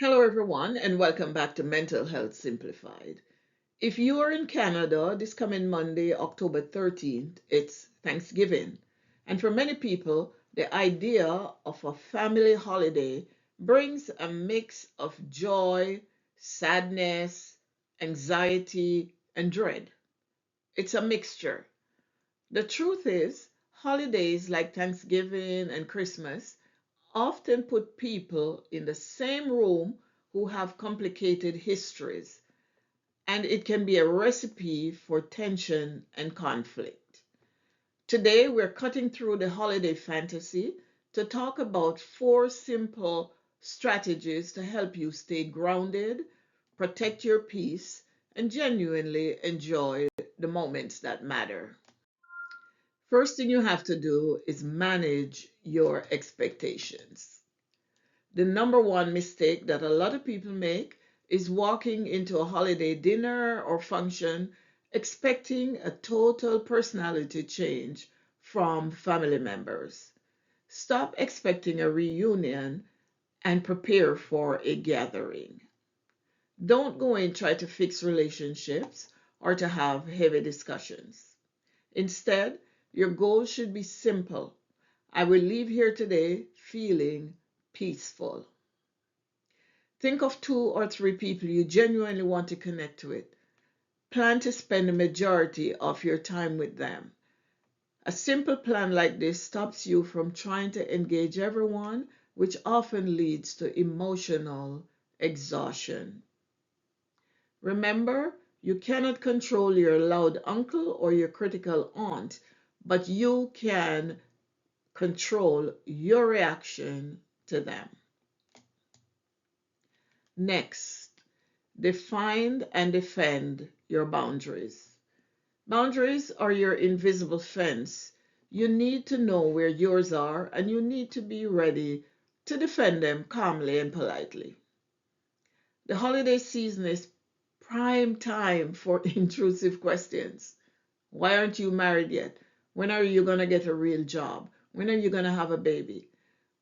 Hello, everyone, and welcome back to Mental Health Simplified. If you are in Canada, this coming Monday, October 13th, it's Thanksgiving. And for many people, the idea of a family holiday brings a mix of joy, sadness, anxiety, and dread. It's a mixture. The truth is, holidays like Thanksgiving and Christmas often put people in the same room who have complicated histories, and it can be a recipe for tension and conflict. Today, we're cutting through the holiday fantasy to talk about four simple strategies to help you stay grounded, protect your peace, and genuinely enjoy the moments that matter. First thing you have to do is manage your expectations. The number one mistake that a lot of people make is walking into a holiday dinner or function expecting a total personality change from family members. Stop expecting a reunion and prepare for a gathering. Don't go and try to fix relationships or to have heavy discussions. Instead, your goal should be simple. I will leave here today feeling peaceful. Think of two or three people you genuinely want to connect with. Plan to spend the majority of your time with them. A simple plan like this stops you from trying to engage everyone, which often leads to emotional exhaustion. Remember, you cannot control your loud uncle or your critical aunt, but you can control your reaction to them. Next, define and defend your boundaries. Boundaries are your invisible fence. You need to know where yours are and you need to be ready to defend them calmly and politely. The holiday season is prime time for intrusive questions. Why aren't you married yet? When are you going to get a real job? When are you going to have a baby?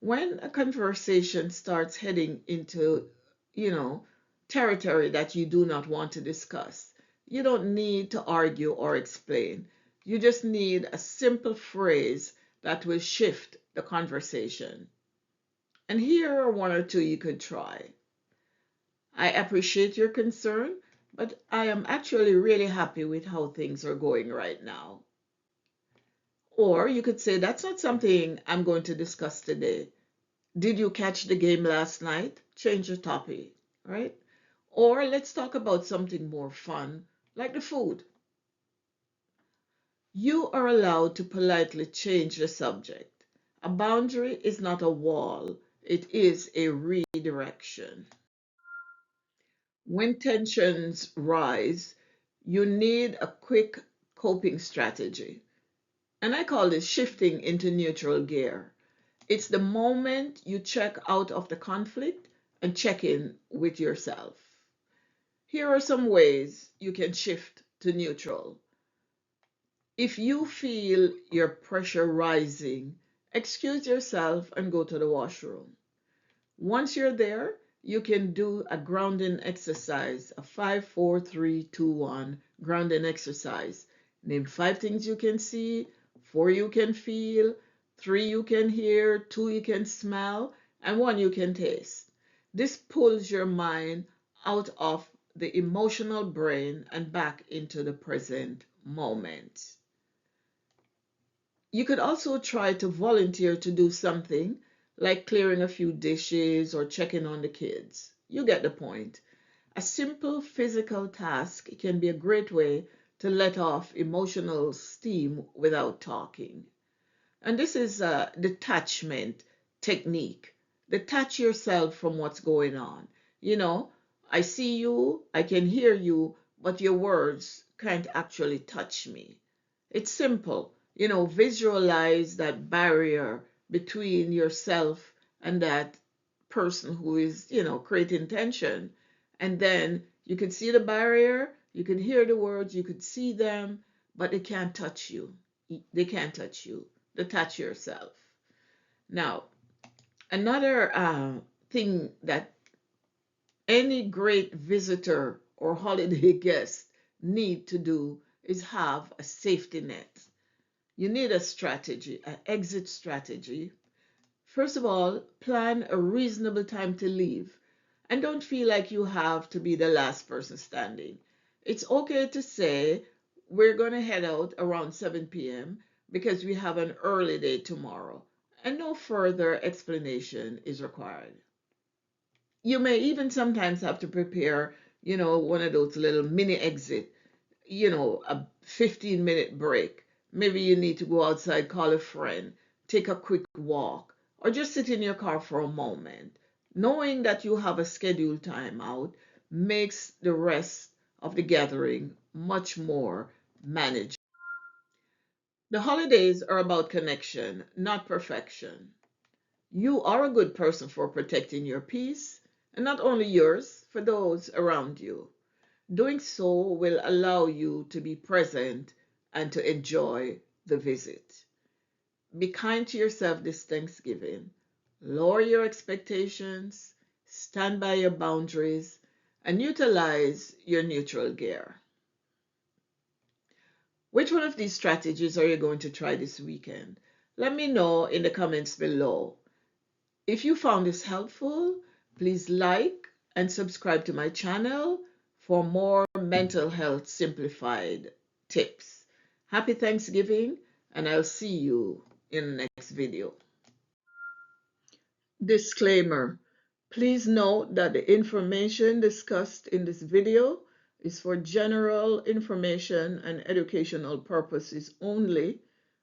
When a conversation starts heading into, you know, territory that you do not want to discuss, you don't need to argue or explain. You just need a simple phrase that will shift the conversation. And here are one or two you could try. I appreciate your concern, but I am actually really happy with how things are going right now. Or you could say, that's not something I'm going to discuss today. Did you catch the game last night? Change the topic, right? Or let's talk about something more fun, like the food. You are allowed to politely change the subject. A boundary is not a wall, it is a redirection. When tensions rise, you need a quick coping strategy. And I call this shifting into neutral gear. It's the moment you check out of the conflict and check in with yourself. Here are some ways you can shift to neutral. If you feel your pressure rising, excuse yourself and go to the washroom. Once you're there, you can do a grounding exercise, a 5, 4, 3, 2, 1 grounding exercise. Name five things you can see, four you can feel, three you can hear, two you can smell, and one you can taste. This pulls your mind out of the emotional brain and back into the present moment. You could also try to volunteer to do something like clearing a few dishes or checking on the kids. You get the point. A simple physical task can be a great way to let off emotional steam without talking. And this is a detachment technique. Detach yourself from what's going on. You know, I see you, I can hear you, but your words can't actually touch me. It's simple. Visualize that barrier between yourself and that person who is, creating tension. And then you can see the barrier, you can hear the words, you could see them, but they can't touch you. They can't touch you. Detach yourself. Now, another thing that any great visitor or holiday guest need to do is have a safety net. You need a strategy, an exit strategy. First of all, plan a reasonable time to leave and don't feel like you have to be the last person standing. It's okay to say, we're going to head out around 7 p.m. because we have an early day tomorrow, and no further explanation is required. You may even sometimes have to prepare, one of those little mini exit, a 15-minute break. Maybe you need to go outside, call a friend, take a quick walk, or just sit in your car for a moment. Knowing that you have a scheduled time out makes the rest of the gathering much more manageable. The holidays are about connection, not perfection. You are a good person for protecting your peace, and not only yours, for those around you. Doing so will allow you to be present and to enjoy the visit. Be kind to yourself this Thanksgiving. Lower your expectations, stand by your boundaries, and utilize your neutral gear. Which one of these strategies are you going to try this weekend? Let me know in the comments below. If you found this helpful, please like and subscribe to my channel for more mental health simplified tips. Happy Thanksgiving, and I'll see you in the next video. Disclaimer. Please note that the information discussed in this video is for general information and educational purposes only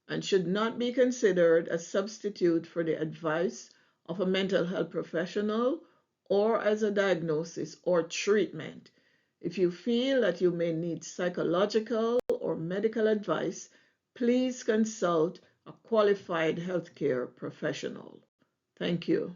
and should not be considered a substitute for the advice of a mental health professional or as a diagnosis or treatment. If you feel that you may need psychological or medical advice, please consult a qualified healthcare professional. Thank you.